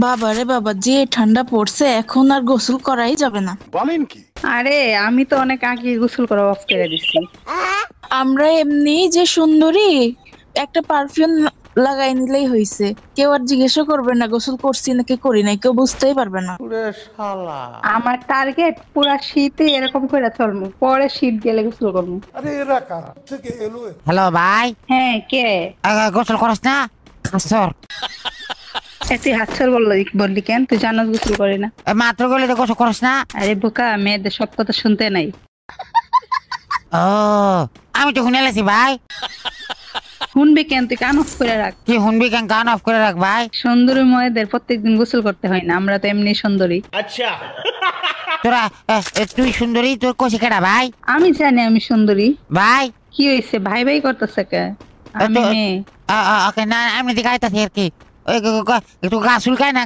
বাবা রে বাবা, যে ঠান্ডা পড়ছে এখন আর গোসল করাই যাবে না। বলেন কি? আরে আমি তো অনেক আগে গোসল করা অফ করে দিছি। আমরা এমনি যে সুন্দরী, একটা পারফিউম লাগাই নিলেই হইছে। কেউ আর জিজ্ঞেসও করবে না গোসল করছি নাকি করি নাই, কেউ বুঝতেই পারবে না। আমার টার্গেট পুরা শীতে এরকম করে চলবো, পরে শীত গেলে গোসল করবো। হ্যালো ভাই, হ্যাঁ কে? গোসল করস না? খাসর তুই হাতছর বললি কেন? তুই জানাস গোসল করি না। মাত্র গেলে তো গোসল করস না? আরে বোকা, মেয়েদের সব কথা শুনতে নাই। ও, আমি তো শুনে লেছি ভাই। শুনবি কেন? তুই কান অফ করে রাখ। কি শুনবি কেন? কান অফ করে রাখ ভাই। সুন্দরী মেয়েদের প্রত্যেকদিন গোসল করতে হয় না, আমরা তো এমনি সুন্দরী। তোরা তুই সুন্দরী, তোর কষি কেডা ভাই? আমি জানি আমি সুন্দরী। ভাই কি হয়েছে? ভাই ভাই করতেছে কে? আমি মেয়ে। ওকে, না এমনি দিকে আইতাছি আর কি। ওই একটু গা চুলকায় না।